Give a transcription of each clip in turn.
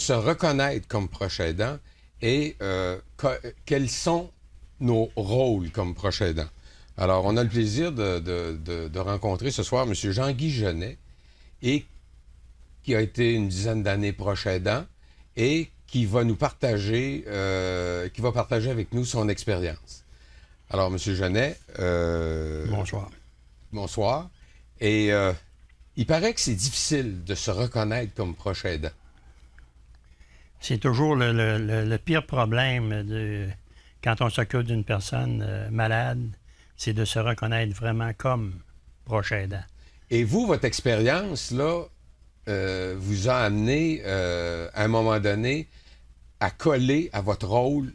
se reconnaître comme proche aidant et quels sont nos rôles comme proche aidant. Alors, on a le plaisir de rencontrer ce soir M. Jean-Guy Genet, et qui a été une dizaine d'années proche aidant et qui va nous partager, qui va partager avec nous son expérience. Alors, M. Genet, Bonsoir. bonsoir. Et il paraît que c'est difficile de se reconnaître comme proche aidant. C'est toujours le pire problème quand on s'occupe d'une personne malade, c'est de se reconnaître vraiment comme proche aidant. Et vous, votre expérience, là, vous a amené, à un moment donné, à coller à votre rôle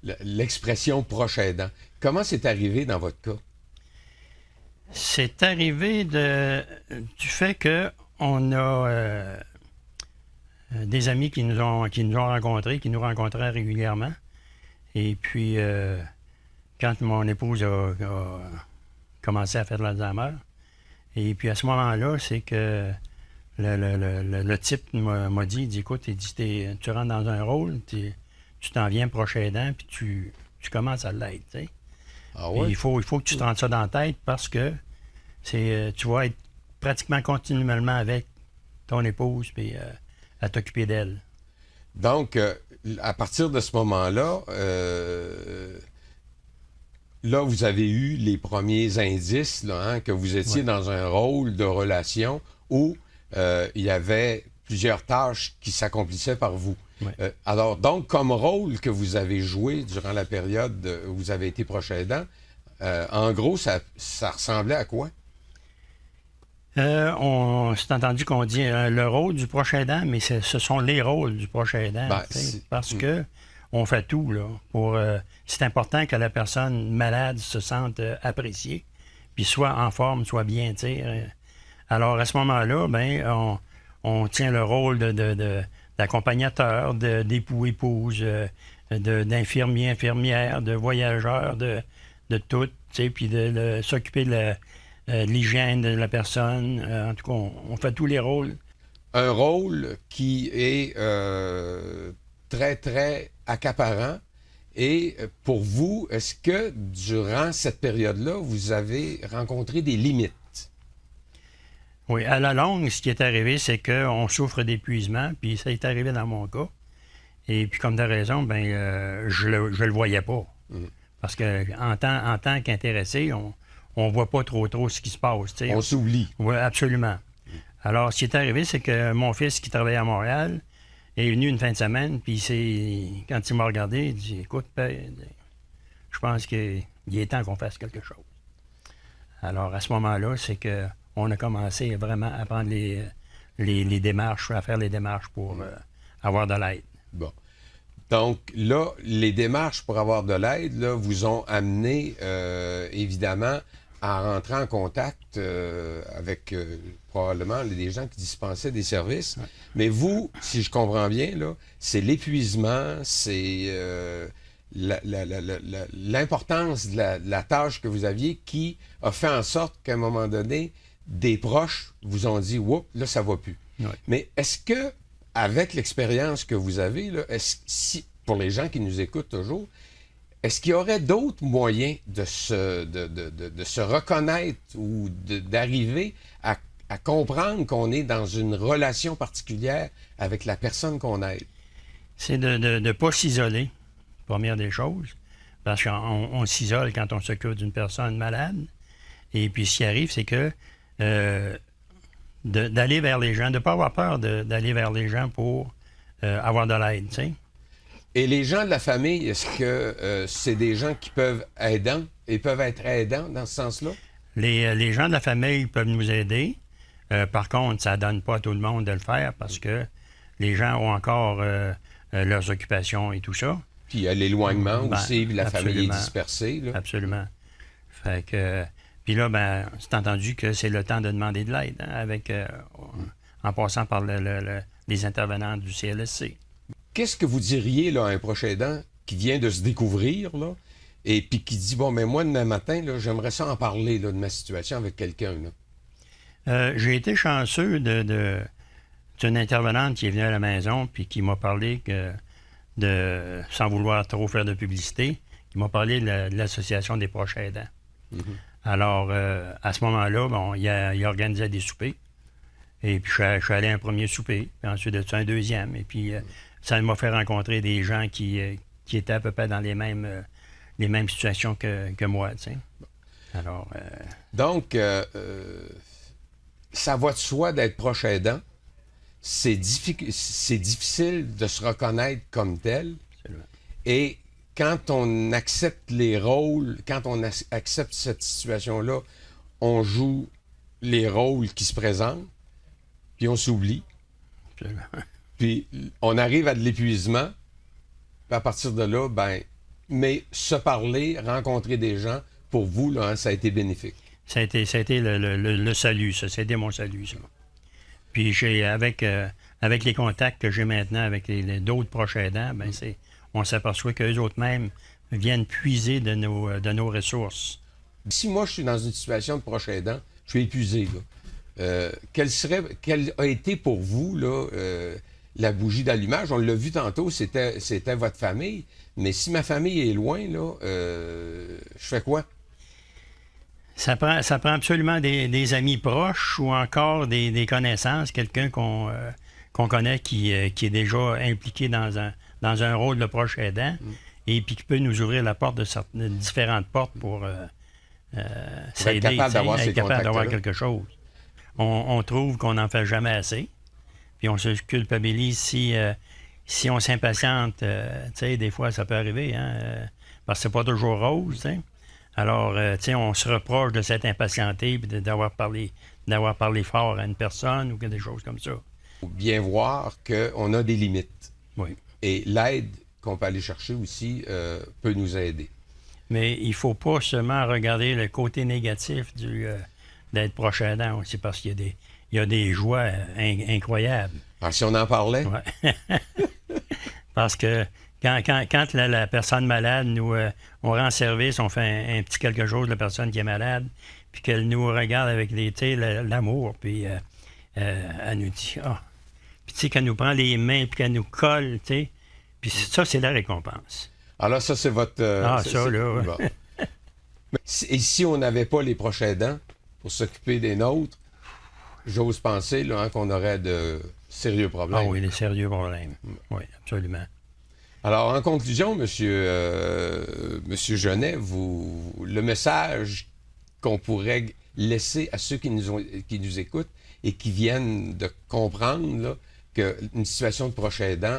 l'expression proche aidant. Comment c'est arrivé dans votre cas? C'est arrivé du fait qu'on a des amis qui nous ont rencontrés, qui nous rencontraient régulièrement. Et puis, quand mon épouse a commencé à faire de l'Alzheimer, et puis à ce moment-là, c'est que le type m'a dit, écoute, tu rentres dans un rôle, tu t'en viens proche aidant, puis tu commences à l'être, tu sais. Ah ouais? Il faut que tu te rentres ça dans la tête parce que tu vas être pratiquement continuellement avec ton épouse, puis à t'occuper d'elle. Donc, à partir de ce moment-là, là, vous avez eu les premiers indices là, hein, que vous étiez dans un rôle de relation où il y avait plusieurs tâches qui s'accomplissaient par vous. Ouais. Alors, donc, comme rôle que vous avez joué durant la période où vous avez été proche aidant, en gros, ça ressemblait à quoi? On s'est entendu qu'on dit le rôle du proche aidant, mais ce sont les rôles du proche aidant. Parce que on fait tout, là. C'est important que la personne malade se sente appréciée, puis soit en forme, soit bien, tu sais. Alors, à ce moment-là, ben, on tient le rôle d'accompagnateur, d'époux-épouse, d'infirmier, infirmière, de voyageur, de tout, tu sais, puis de s'occuper de l'hygiène de la personne. En tout cas, on fait tous les rôles. Un rôle qui est très, très accaparant. Et pour vous, est-ce que durant cette période-là, vous avez rencontré des limites? Oui, à la longue, ce qui est arrivé, c'est qu'on souffre d'épuisement, puis ça est arrivé dans mon cas. Et puis, comme tu as raison, ben, je le voyais pas. Parce qu'en tant qu'intéressé, on voit pas trop ce qui se passe. T'sais. On s'oublie. Oui, absolument. Alors, ce qui est arrivé, c'est que mon fils, qui travaillait à Montréal, est venu une fin de semaine, puis quand il m'a regardé, il dit « Écoute, père, je pense qu'il est temps qu'on fasse quelque chose. » Alors, à ce moment-là, c'est qu'on a commencé vraiment à prendre les démarches, à faire les démarches pour avoir de l'aide. Bon. Donc, là, les démarches pour avoir de l'aide, là, vous ont amené, évidemment, à rentrer en contact avec probablement des gens qui dispensaient des services. Ouais. Mais vous, si je comprends bien, là, c'est l'épuisement, c'est l'importance de la tâche que vous aviez qui a fait en sorte qu'à un moment donné, des proches vous ont dit « Oups, là, ça va plus. Ouais. » Mais est-ce que, avec l'expérience que vous avez, là, pour les gens qui nous écoutent toujours, est-ce qu'il y aurait d'autres moyens de se reconnaître ou d'arriver à comprendre qu'on est dans une relation particulière avec la personne qu'on aide? C'est de ne pas s'isoler, première des choses, parce qu'on s'isole quand on s'occupe d'une personne malade. Et puis, ce qui arrive, c'est que d'aller vers les gens, de ne pas avoir peur d'aller vers les gens pour avoir de l'aide, tu sais. Et les gens de la famille, est-ce que c'est des gens qui peuvent être aidants dans ce sens-là? Les gens de la famille peuvent nous aider. Par contre, ça ne donne pas à tout le monde de le faire parce que les gens ont encore leurs occupations et tout ça. Puis il y a l'éloignement aussi, puis la famille est dispersée. Là. Absolument. Fait que, puis là, ben, c'est entendu que c'est le temps de demander de l'aide, hein, en passant par les intervenants du CLSC. Qu'est-ce que vous diriez là, à un proche aidant qui vient de se découvrir là, et puis qui dit, bon, mais moi, demain matin, là, j'aimerais ça en parler là, de ma situation avec quelqu'un. J'ai été chanceux C'est une intervenante qui est venue à la maison puis qui m'a parlé sans vouloir trop faire de publicité, qui m'a parlé de l'association des proches aidants. Mm-hmm. Alors, à ce moment-là, bon, il organisait des soupers. Et puis, je suis allé à un premier souper, puis ensuite de ça, un deuxième. Et puis, ça m'a fait rencontrer des gens qui étaient à peu près dans les mêmes situations que moi, tu sais. Alors... Donc, ça va de soi d'être proche aidant. C'est difficile de se reconnaître comme tel. Absolument. Et quand on accepte les rôles, quand on accepte cette situation-là, on joue les rôles qui se présentent, puis on s'oublie. Absolument. Puis on arrive à de l'épuisement, puis à partir de là, mais se parler, rencontrer des gens, pour vous, là, hein, ça a été bénéfique. Ça a été le salut, ça. Ça a été mon salut, ça. Puis avec les contacts que j'ai maintenant avec d'autres proches aidants, on s'aperçoit qu'eux autres mêmes viennent puiser de nos ressources. Si moi, je suis dans une situation de proche aidant, je suis épuisé, là. Quelle a été pour vous, là, la bougie d'allumage? On l'a vu tantôt, c'était votre famille. Mais si ma famille est loin, là, je fais quoi? Ça prend absolument des amis proches ou encore des connaissances, quelqu'un qu'on connaît qui est déjà impliqué dans un rôle de proche aidant et puis qui peut nous ouvrir la porte de différentes portes pour s'aider, être capable d'avoir quelque chose. On trouve qu'on n'en fait jamais assez, puis on se culpabilise si on s'impatiente. Tu sais, des fois, ça peut arriver, hein, parce que c'est pas toujours rose, tu sais. Alors, tu sais, on se reproche de s'être impatienté et d'avoir parlé fort à une personne ou des choses comme ça. Il faut bien voir qu'on a des limites. Oui. Et l'aide qu'on peut aller chercher aussi peut nous aider. Mais il ne faut pas seulement regarder le côté négatif d'être proche aidant aussi, parce qu'il y a des joies incroyables. Alors, si on en parlait? Ouais. Parce que quand la personne malade, on rend service, on fait un petit quelque chose de la personne qui est malade, puis qu'elle nous regarde avec l'amour, puis elle nous dit « Ah! » Puis tu sais, qu'elle nous prend les mains, puis qu'elle nous colle, tu sais. Puis ça, c'est la récompense. Alors ça, c'est votre... ça, là... Bon. Et si on n'avait pas les proches aidants pour s'occuper des nôtres, j'ose penser là, hein, qu'on aurait de sérieux problèmes. Ah oui, des sérieux problèmes. Oui, absolument. Alors, en conclusion, Monsieur Genet, le message qu'on pourrait laisser à ceux qui nous écoutent et qui viennent de comprendre qu'une situation de proche aidant,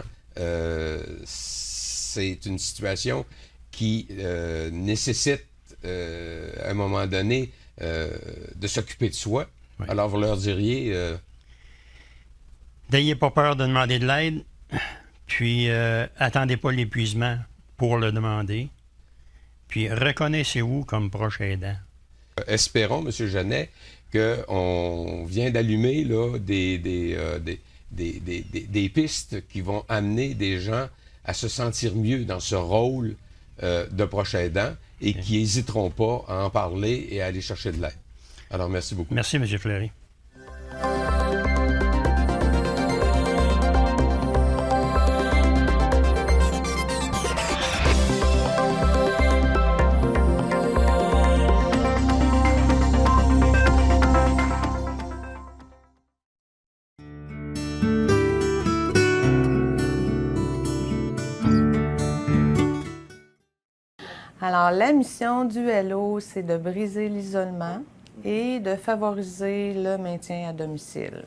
c'est une situation qui nécessite, à un moment donné, de s'occuper de soi. Oui. Alors, vous leur diriez... N'ayez pas peur de demander de l'aide. Puis, attendez pas l'épuisement pour le demander. Puis, reconnaissez-vous comme proche aidant. Espérons, M. Genet, qu'on vient d'allumer là, des pistes qui vont amener des gens à se sentir mieux dans ce rôle de proche aidant et qui n'hésiteront pas à en parler et à aller chercher de l'aide. Alors, merci beaucoup. Merci, M. Fleury. Alors, la mission du Hello, c'est de briser l'isolement et de favoriser le maintien à domicile.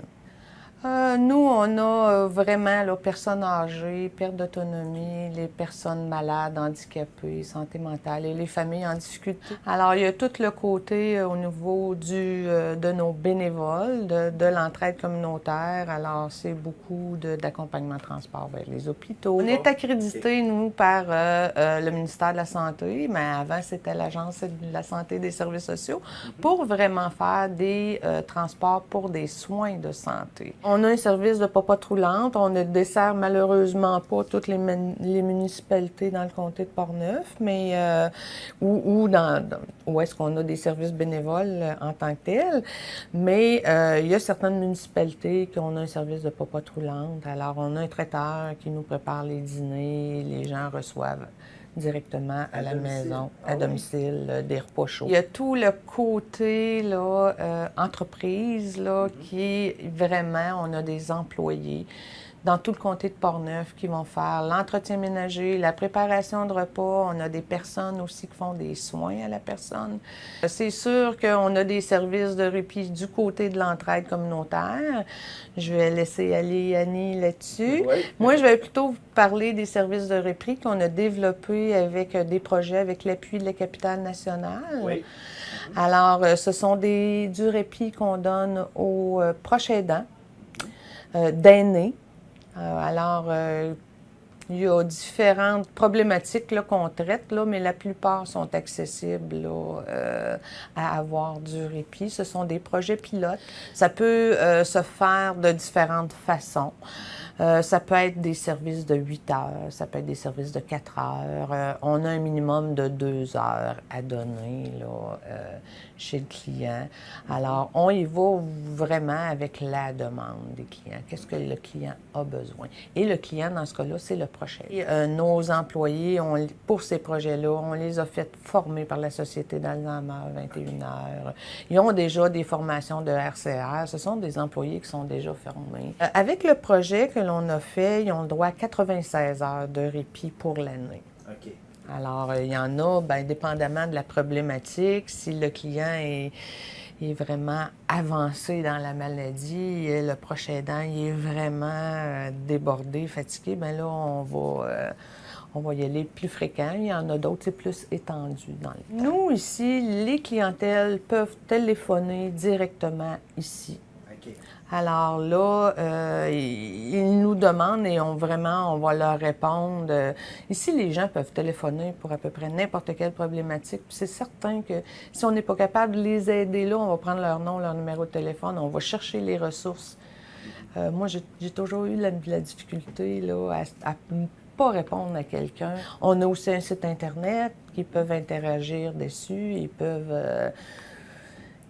Nous, on a vraiment les personnes âgées, perte d'autonomie, les personnes malades, handicapées, santé mentale et les familles en difficulté. Alors, il y a tout le côté au niveau de nos bénévoles, de l'entraide communautaire. Alors, c'est beaucoup d'accompagnement de transport vers les hôpitaux. On est accrédité, nous, par le ministère de la Santé, mais avant, c'était l'Agence de la Santé et des services sociaux, pour vraiment faire des transports pour des soins de santé. On on a un service de papates roulantes. On ne dessert malheureusement pas toutes les municipalités dans le comté de Portneuf, mais où est-ce qu'on a des services bénévoles en tant que tels. Mais il y a certaines municipalités qui ont un service de papates roulantes. Alors, on a un traiteur qui nous prépare les dîners. Les gens reçoivent directement à la maison, à domicile, des repas chauds. Il y a tout le côté là, entreprise là, qui vraiment, on a des employés dans tout le comté de Portneuf qui vont faire l'entretien ménager, la préparation de repas. On a des personnes aussi qui font des soins à la personne. C'est sûr qu'on a des services de répit du côté de l'entraide communautaire. Je vais laisser aller Annie là-dessus. Oui. Moi, je vais plutôt vous parler des services de répit qu'on a développés avec des projets avec l'appui de la capitale nationale. Oui. Alors, ce sont du répit qu'on donne aux proches aidants, d'aînés. Alors, il y a différentes problématiques là, qu'on traite, là, mais la plupart sont accessibles là, à avoir du répit. Ce sont des projets pilotes. Ça peut se faire de différentes façons. Ça peut être des services de 8 heures, ça peut être des services de 4 heures. On a un minimum de 2 heures à donner là, chez le client. Alors, on y va vraiment avec la demande des clients. Qu'est-ce que le client a besoin? Et le client, dans ce cas-là, c'est le prochain. Nos employés, pour ces projets-là, on les a fait former par la Société d'Alzheimer 21 heures. Ils ont déjà des formations de RCR. Ce sont des employés qui sont déjà formés. Avec le projet que l'on a fait, ils ont le droit à 96 heures de répit pour l'année. OK. Alors, il y en a, bien, dépendamment de la problématique, si le client est vraiment avancé dans la maladie, le proche aidant il est vraiment débordé, fatigué, bien là, on va y aller plus fréquent. Il y en a d'autres, c'est plus étendu dans le temps. Nous, ici, les clientèles peuvent téléphoner directement ici. Alors là, ils nous demandent et on va leur répondre. Ici, les gens peuvent téléphoner pour à peu près n'importe quelle problématique. Puis c'est certain que si on n'est pas capable de les aider là, on va prendre leur nom, leur numéro de téléphone, on va chercher les ressources. Moi, j'ai toujours eu la difficulté là, à ne pas répondre à quelqu'un. On a aussi un site Internet qui peuvent interagir dessus. Ils peuvent...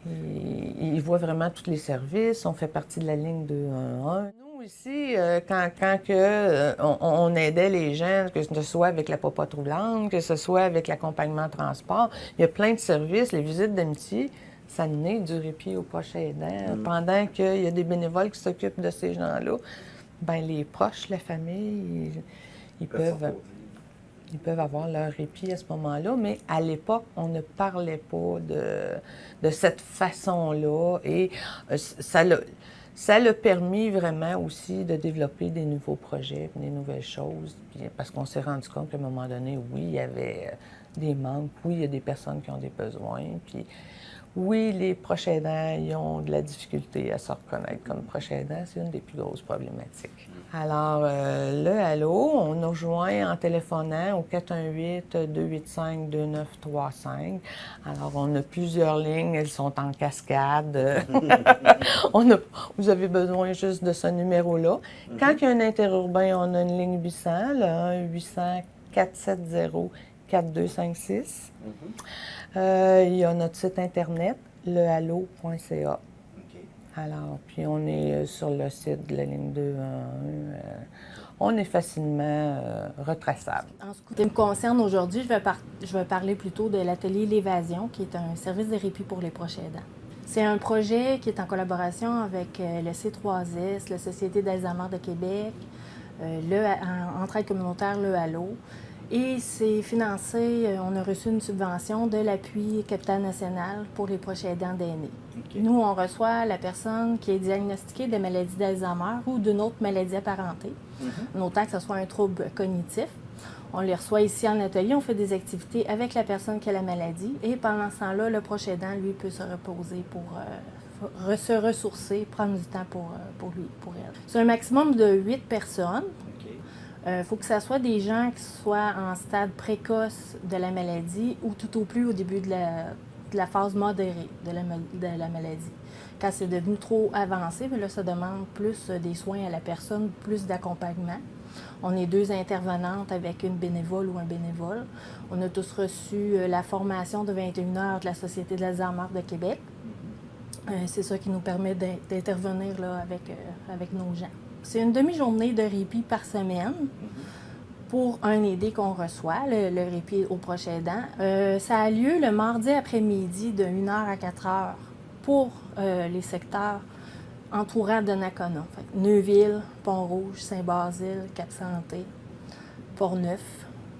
Ils voient vraiment tous les services. On fait partie de la ligne 211. Nous, ici, quand on aidait les gens, que ce soit avec la papate roulante, que ce soit avec l'accompagnement transport, il y a plein de services. Les visites d'amitié, ça naît du répit aux proches aidants. Pendant qu'il y a des bénévoles qui s'occupent de ces gens-là, bien, les proches, la famille, ils peuvent avoir leur répit à ce moment-là, mais à l'époque, on ne parlait pas de cette façon-là et ça l'a permis vraiment aussi de développer des nouveaux projets, des nouvelles choses, parce qu'on s'est rendu compte qu'à un moment donné, oui, il y avait des manques, oui, il y a des personnes qui ont des besoins, puis oui, les proches aidants, ils ont de la difficulté à se reconnaître comme proches aidants. C'est une des plus grosses problématiques. Alors, le Allô, on nous rejoint en téléphonant au 418-285-2935. Alors, on a plusieurs lignes, elles sont en cascade. Vous avez besoin juste de ce numéro-là. Quand il y a un interurbain, on a une ligne 800, là, 800-470-4256. Il y a notre site Internet, lehallo.ca. Alors, puis on est sur le site de la ligne 211. On est facilement retraçable. En ce qui me concerne aujourd'hui, je vais parler plutôt de l'atelier L'Évasion, qui est un service de répit pour les proches aidants. C'est un projet qui est en collaboration avec le C3S, la Société d'Alzheimer de Québec, Entraide communautaire Le Allô. Et c'est financé, on a reçu une subvention de l'appui Capitale nationale pour les proches aidants d'aînés. Okay. Nous, on reçoit la personne qui est diagnostiquée de maladie d'Alzheimer ou d'une autre maladie apparentée, autant que ce soit un trouble cognitif. On les reçoit ici en atelier, on fait des activités avec la personne qui a la maladie et pendant ce temps-là, le proche aidant, lui, peut se reposer pour se ressourcer, prendre du temps pour lui, pour elle. C'est un maximum de 8 personnes. Il faut que ce soit des gens qui soient en stade précoce de la maladie ou tout au plus au début de la phase modérée de la maladie. Quand c'est devenu trop avancé, bien là, ça demande plus des soins à la personne, plus d'accompagnement. On est 2 intervenantes avec une bénévole ou un bénévole. On a tous reçu la formation de 21 heures de la Société de l'Alzheimer de Québec. C'est ça qui nous permet d'intervenir là, avec nos gens. C'est une demi-journée de répit par semaine pour un aidé qu'on reçoit, le répit au proche aidant. Ça a lieu le mardi après-midi de 1h à 4h pour les secteurs entourant Donnacona. Neuville, Pont-Rouge, Saint-Basile, Cap-Santé, Port-Neuf,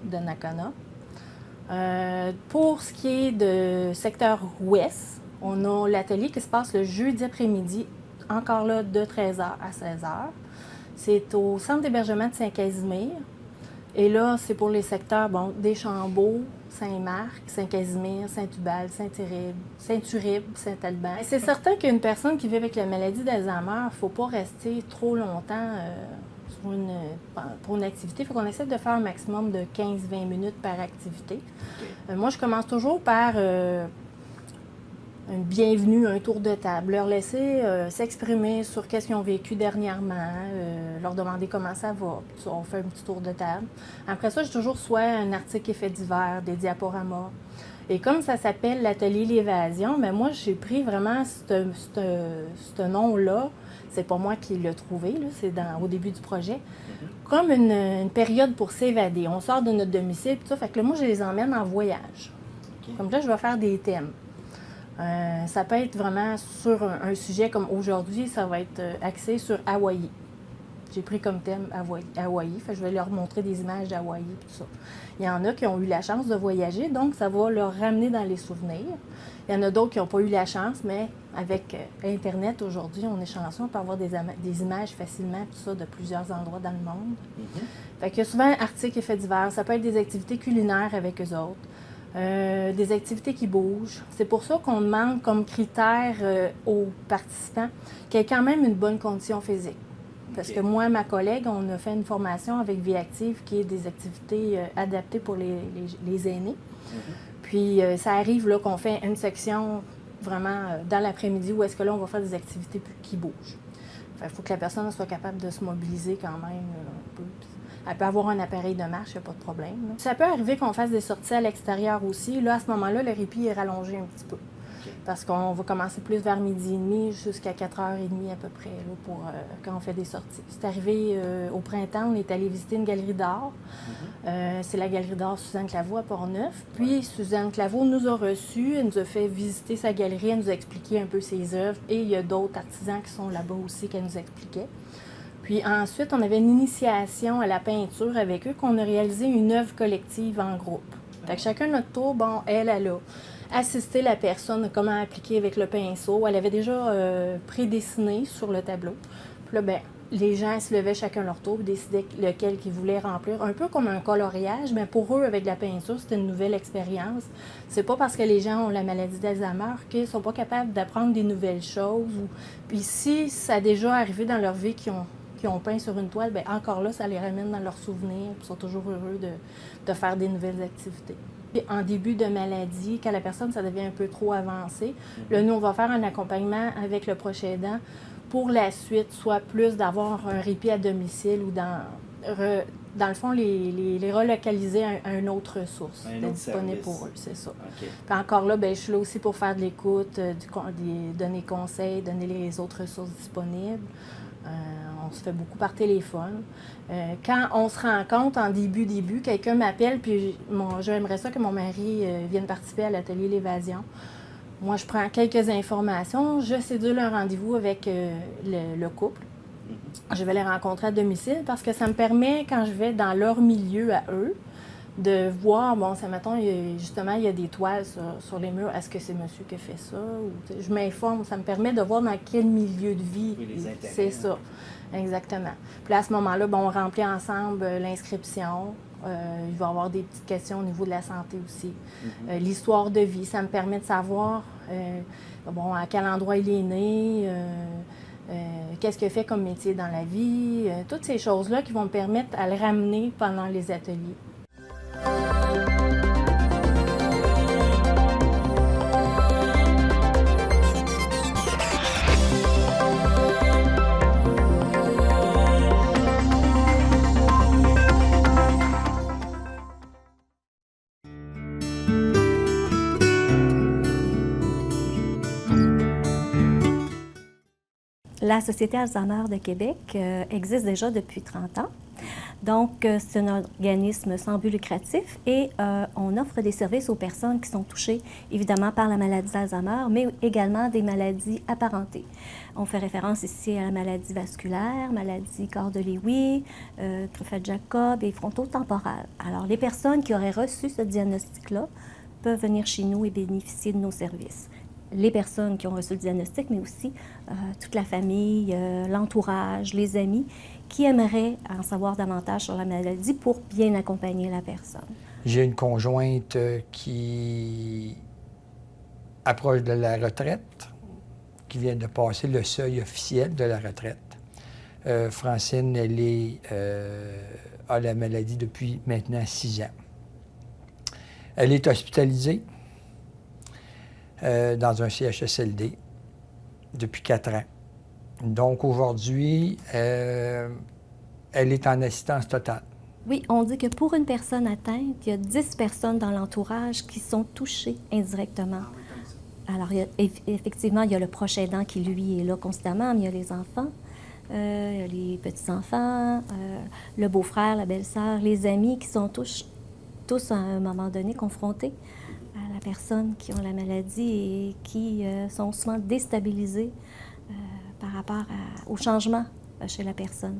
Donnacona. Pour ce qui est de secteur ouest, on a l'atelier qui se passe le jeudi après-midi, encore là de 13h à 16h. C'est au centre d'hébergement de Saint-Casimir. Et là, c'est pour les secteurs Deschambault, Saint-Marc, Saint-Casimir, Saint-Tubal, Saint-Uribe, Saint-Alban. C'est certain qu'une personne qui vit avec la maladie d'Alzheimer, il ne faut pas rester trop longtemps pour une activité. Il faut qu'on essaie de faire un maximum de 15-20 minutes par activité. Moi, je commence toujours par un bienvenue, un tour de table, leur laisser s'exprimer sur qu'est-ce qu'ils ont vécu dernièrement, leur demander comment ça va. Puis on fait un petit tour de table. Après ça, j'ai toujours soit un article effet divers, des diaporamas. Et comme ça s'appelle l'atelier L'Évasion, bien moi, j'ai pris vraiment ce nom-là. C'est pas moi qui l'ai trouvé, là, c'est au début du projet. Comme une période pour s'évader. On sort de notre domicile, tout ça. Fait que là, moi, je les emmène en voyage. Comme là, je vais faire des thèmes. Ça peut être vraiment sur un sujet comme aujourd'hui, ça va être axé sur Hawaï. J'ai pris comme thème Hawaï. Fait que je vais leur montrer des images d'Hawaï et tout ça. Il y en a qui ont eu la chance de voyager, donc ça va leur ramener dans les souvenirs. Il y en a d'autres qui n'ont pas eu la chance, mais avec Internet aujourd'hui, on est chanceux, on peut avoir des images facilement, tout ça, de plusieurs endroits dans le monde. Fait qu'il y a souvent articles et faits divers. Ça peut être des activités culinaires avec eux autres. Des activités qui bougent. C'est pour ça qu'on demande comme critère aux participants qu'il y ait quand même une bonne condition physique. Parce que moi, ma collègue, on a fait une formation avec Vie Active qui est des activités adaptées pour les aînés. Puis ça arrive là qu'on fait une section vraiment dans l'après-midi où est-ce que là, on va faire des activités qui bougent. Il faut que la personne soit capable de se mobiliser quand même un peu. Elle peut avoir un appareil de marche, il n'y a pas de problème. Là. Ça peut arriver qu'on fasse des sorties à l'extérieur aussi. Là, à ce moment-là, le répit est rallongé un petit peu. Parce qu'on va commencer plus vers 12h30 jusqu'à 4h30 à peu près là, quand on fait des sorties. C'est arrivé au printemps, on est allé visiter une galerie d'art. C'est la galerie d'art Suzanne Claveau à Port-Neuf. Puis Suzanne Claveau nous a reçus, elle nous a fait visiter sa galerie, elle nous a expliqué un peu ses œuvres. Et il y a d'autres artisans qui sont là-bas aussi qu'elle nous expliquait. Puis ensuite, on avait une initiation à la peinture avec eux qu'on a réalisé une œuvre collective en groupe. Fait que chacun notre tour, elle a assisté la personne à comment appliquer avec le pinceau. Elle avait déjà prédessiné sur le tableau. Puis là, les gens se levaient chacun leur tour et décidaient lequel qu'ils voulaient remplir. Un peu comme un coloriage, mais pour eux, avec la peinture, c'était une nouvelle expérience. C'est pas parce que les gens ont la maladie d'Alzheimer qu'ils sont pas capables d'apprendre des nouvelles choses. Puis si ça a déjà arrivé dans leur vie qui ont peint sur une toile, encore là, ça les ramène dans leurs souvenirs. Ils sont toujours heureux de faire des nouvelles activités. Puis en début de maladie, quand la personne, ça devient un peu trop avancé, là, nous, on va faire un accompagnement avec le proche aidant pour la suite, soit plus d'avoir un répit à domicile ou dans le fond, les relocaliser à une autre ressource disponible pour eux, c'est ça. Puis encore là, je suis là aussi pour faire de l'écoute, donner conseils, donner les autres ressources disponibles. On se fait beaucoup par téléphone. Quand on se rencontre en début, quelqu'un m'appelle, puis j'aimerais ça que mon mari vienne participer à l'atelier L'Évasion. Moi, je prends quelques informations, je cédule un rendez-vous avec le couple. Je vais les rencontrer à domicile parce que ça me permet, quand je vais dans leur milieu à eux, de voir, mettons, justement, il y a des toiles sur les murs. Est-ce que c'est monsieur qui a fait ça? Je m'informe. Ça me permet de voir dans quel milieu de vie c'est ça. Exactement. Puis là, à ce moment-là, on remplit ensemble l'inscription. Il va y avoir des petites questions au niveau de la santé aussi. L'histoire de vie, ça me permet de savoir à quel endroit il est né, qu'est-ce qu'il a fait comme métier dans la vie, toutes ces choses-là qui vont me permettre à le ramener pendant les ateliers. La Société Alzheimer de Québec existe déjà depuis 30 ans. Donc, c'est un organisme sans but lucratif et on offre des services aux personnes qui sont touchées, évidemment, par la maladie d'Alzheimer, mais également des maladies apparentées. On fait référence ici à la maladie vasculaire, maladie corps de Lewy, Creutzfeldt-Jakob et frontotemporale. Alors, les personnes qui auraient reçu ce diagnostic-là peuvent venir chez nous et bénéficier de nos services. Les personnes qui ont reçu le diagnostic, mais aussi toute la famille, l'entourage, les amis, qui aimeraient en savoir davantage sur la maladie pour bien accompagner la personne. J'ai une conjointe qui approche de la retraite, qui vient de passer le seuil officiel de la retraite. Francine, elle a la maladie depuis maintenant 6 ans. Elle est hospitalisée dans un CHSLD depuis 4 ans. Donc aujourd'hui, elle est en assistance totale. Oui, on dit que pour une personne atteinte, il y a 10 personnes dans l'entourage qui sont touchées indirectement. Alors, effectivement, il y a le proche aidant qui, lui, est là constamment, mais il y a les enfants, les petits-enfants, le beau-frère, la belle-sœur, les amis qui sont tous à un moment donné confrontés à la personne qui ont la maladie et qui sont souvent déstabilisés par rapport au changement chez la personne.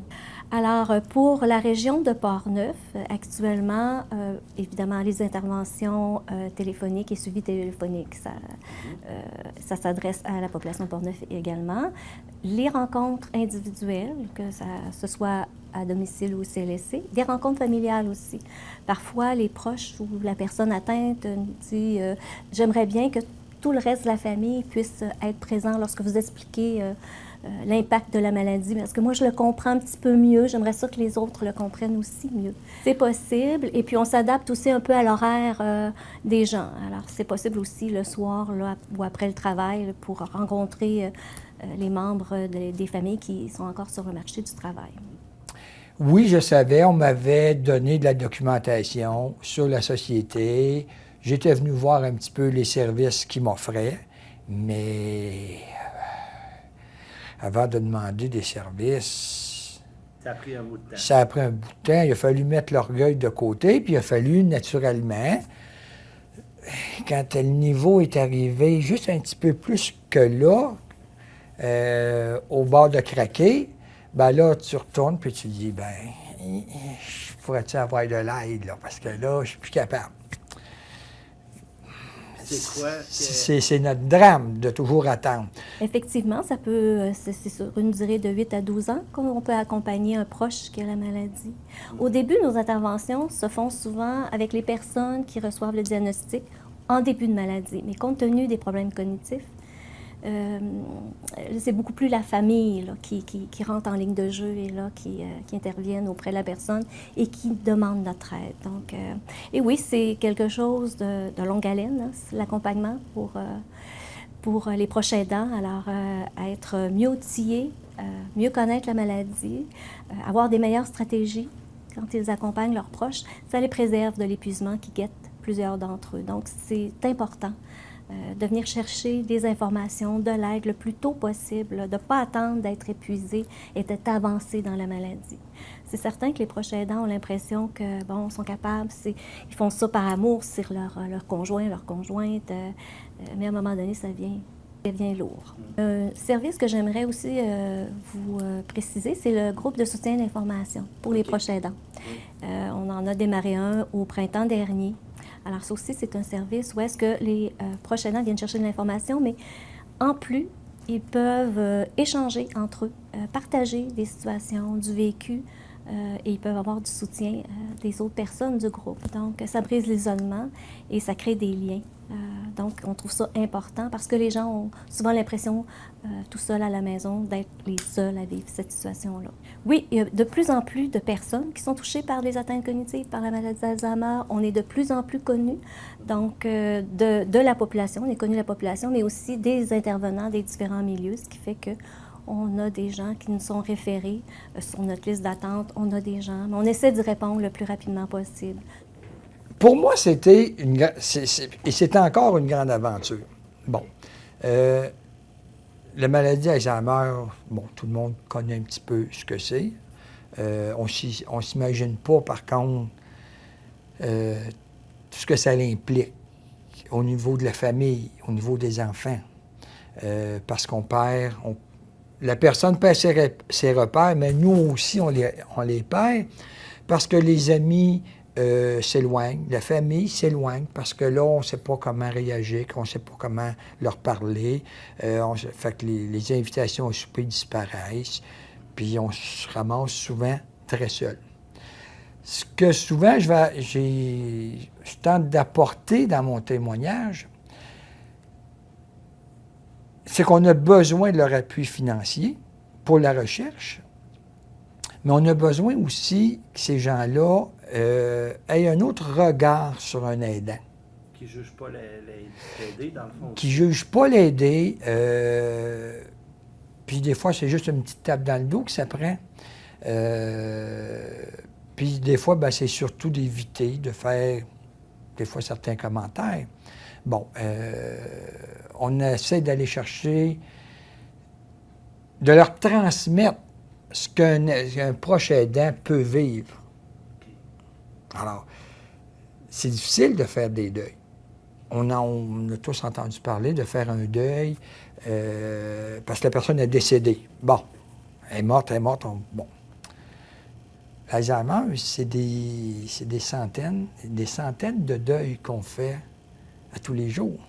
Alors, pour la région de Portneuf, actuellement, évidemment, les interventions téléphoniques et suivi téléphonique, ça s'adresse à la population de Portneuf également. Les rencontres individuelles, que ce soit à domicile ou au CLSC, des rencontres familiales aussi. Parfois, les proches ou la personne atteinte dit « J'aimerais bien que tout le reste de la famille puisse être présent lorsque vous expliquez l'impact de la maladie, parce que moi, je le comprends un petit peu mieux. J'aimerais ça que les autres le comprennent aussi mieux. » C'est possible, et puis on s'adapte aussi un peu à l'horaire des gens. Alors, c'est possible aussi le soir là, ou après le travail là, pour rencontrer les membres des familles qui sont encore sur le marché du travail. Oui, je savais, on m'avait donné de la documentation sur la société. J'étais venu voir un petit peu les services qu'ils m'offraient, mais avant de demander des services, ça a pris un bout de temps. Ça a pris un bout de temps. Il a fallu mettre l'orgueil de côté, puis il a fallu, naturellement, quand le niveau est arrivé juste un petit peu plus que là, au bord de craquer, ben là, tu retournes, puis tu dis, ben, pourrais-tu avoir de l'aide, là, parce que là, je suis plus capable. C'est quoi? C'est notre drame de toujours attendre. Effectivement, ça peut, c'est sur une durée de 8 à 12 ans qu'on peut accompagner un proche qui a la maladie. Au début, nos interventions se font souvent avec les personnes qui reçoivent le diagnostic en début de maladie. Mais compte tenu des problèmes cognitifs, c'est beaucoup plus la famille là, qui rentre en ligne de jeu et là, qui interviennent auprès de la personne et qui demande notre aide. Donc, et oui, c'est quelque chose de longue haleine, hein, l'accompagnement pour les proches aidants. Alors, être mieux outillés, mieux connaître la maladie, avoir des meilleures stratégies quand ils accompagnent leurs proches, ça les préserve de l'épuisement qui guette plusieurs d'entre eux. Donc, c'est important de venir chercher des informations, de l'aide le plus tôt possible, de ne pas attendre d'être épuisé et d'être avancé dans la maladie. C'est certain que les proches aidants ont l'impression que, bon, sont capables, ils font ça par amour sur leur conjoint, leur conjointe, mais à un moment donné, ça devient lourd. Un service que j'aimerais aussi vous préciser, c'est le groupe de soutien d'information pour les proches aidants. On en a démarré un au printemps dernier. Alors ça aussi, c'est un service où est-ce que les proches aidants viennent chercher de l'information, mais en plus, ils peuvent échanger entre eux, partager des situations, du vécu, et ils peuvent avoir du soutien des autres personnes du groupe. Donc, ça brise l'isolement et ça crée des liens. Donc, on trouve ça important parce que les gens ont souvent l'impression, tout seuls à la maison, d'être les seuls à vivre cette situation-là. Oui, il y a de plus en plus de personnes qui sont touchées par des atteintes cognitives, par la maladie d'Alzheimer. On est de plus en plus connus, donc, de la population. On est connu de la population, mais aussi des intervenants des différents milieux, ce qui fait que on a des gens qui nous sont référés sur notre liste d'attente. On a des gens, mais on essaie d'y répondre le plus rapidement possible. Pour moi, c'était et c'était encore une grande aventure. Bon. la maladie Alzheimer, bon, tout le monde connaît un petit peu ce que c'est. On ne s'imagine pas, par contre, tout ce que ça implique au niveau de la famille, au niveau des enfants. Parce qu'on perd... la personne perd ses repères, mais nous aussi, on les perd parce que les amis s'éloignent, la famille s'éloigne, parce que là, on ne sait pas comment réagir, on ne sait pas comment leur parler. Fait que les invitations au souper disparaissent, puis on se ramasse souvent très seul. Ce que souvent, je tente d'apporter dans mon témoignage, c'est qu'on a besoin de leur appui financier pour la recherche, mais on a besoin aussi que ces gens-là aient un autre regard sur un aidant. Qui ne juge pas l'aider, dans le fond. Qui ne juge pas l'aider. Puis des fois, c'est juste une petite tape dans le dos que ça prend. Puis des fois, ben, c'est surtout d'éviter de faire, des fois, certains commentaires. Bon, on essaie d'aller chercher, de leur transmettre ce qu'un proche aidant peut vivre. Alors, c'est difficile de faire des deuils. On a tous entendu parler de faire un deuil parce que la personne est décédée. Bon, elle est morte, bon. L'Alzheimer, c'est des centaines de deuils qu'on fait à tous les jours.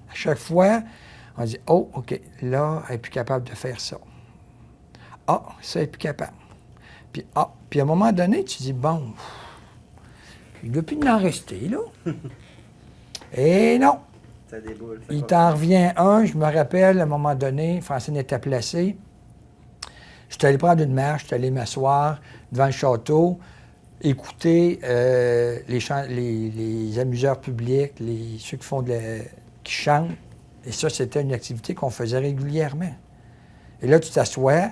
À chaque fois, on dit « Oh, OK, là, elle n'est plus capable de faire ça. Ah, ça, elle n'est plus capable. » Puis à un moment donné, tu dis « Bon, il ne doit plus en rester, là. » Et non. Ça déboule. Il t'en revient un. Je me rappelle, à un moment donné, Francine était placée. Je suis allé prendre une marche, je suis allé m'asseoir devant le château, écouter les amuseurs publics, ceux qui chantent. Et ça, c'était une activité qu'on faisait régulièrement. Et là, tu t'assois,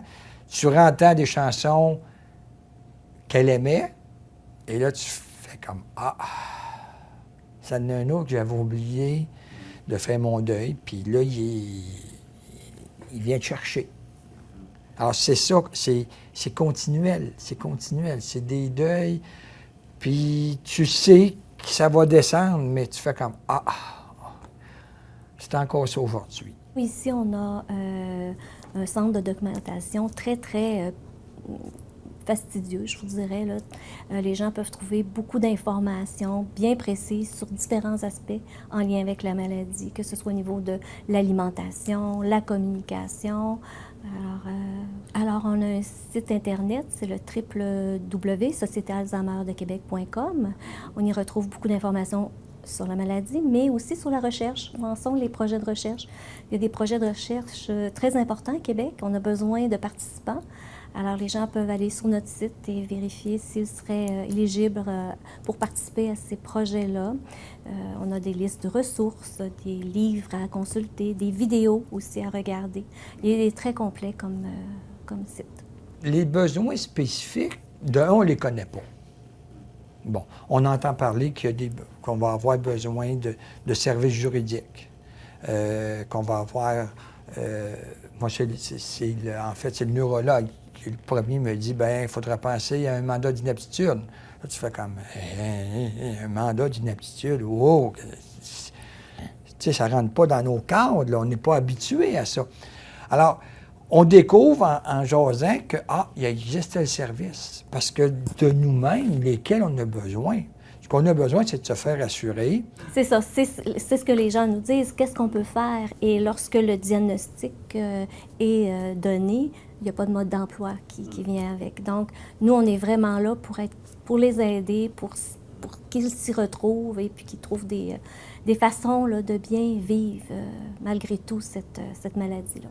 tu entends des chansons qu'elle aimait, et là, tu fais comme « Ah! » Ça en a un autre que j'avais oublié de faire mon deuil, puis là, il vient te chercher. Alors, c'est ça, c'est continuel, c'est des deuils, puis tu sais que ça va descendre, mais tu fais comme « Ah! C'est encore ça aujourd'hui. » Ici, on a un centre de documentation très, très fastidieux, je vous dirais. Là. Les gens peuvent trouver beaucoup d'informations bien précises sur différents aspects en lien avec la maladie, que ce soit au niveau de l'alimentation, la communication. Alors, on a un site Internet, c'est le www.sociétéalzheimerdequebec.com. On y retrouve beaucoup d'informations sur la maladie, mais aussi sur la recherche. Où en sont les projets de recherche? Il y a des projets de recherche très importants au Québec. On a besoin de participants. Alors, les gens peuvent aller sur notre site et vérifier s'ils seraient éligibles pour participer à ces projets-là. On a des listes de ressources, des livres à consulter, des vidéos aussi à regarder. Il est très complet comme site. Les besoins spécifiques, on ne les connaît pas. Bon, on entend parler qu'on va avoir besoin de services juridiques, qu'on va avoir... moi, en fait, c'est le neurologue qui, le premier, me dit, bien, il faudrait penser à un mandat d'inaptitude. Là, tu fais comme, un mandat d'inaptitude, wow! Tu sais, ça ne rentre pas dans nos cadres, là, on n'est pas habitué à ça. Alors, on découvre en jasant que, il existe le service, parce que de nous-mêmes, lesquels on a besoin. Ce qu'on a besoin, c'est de se faire assurer. C'est ça, c'est ce que les gens nous disent. Qu'est-ce qu'on peut faire? Et lorsque le diagnostic est donné, il n'y a pas de mode d'emploi qui vient avec. Donc, nous, on est vraiment là pour les aider, pour qu'ils s'y retrouvent et puis qu'ils trouvent des façons là, de bien vivre malgré tout cette maladie-là.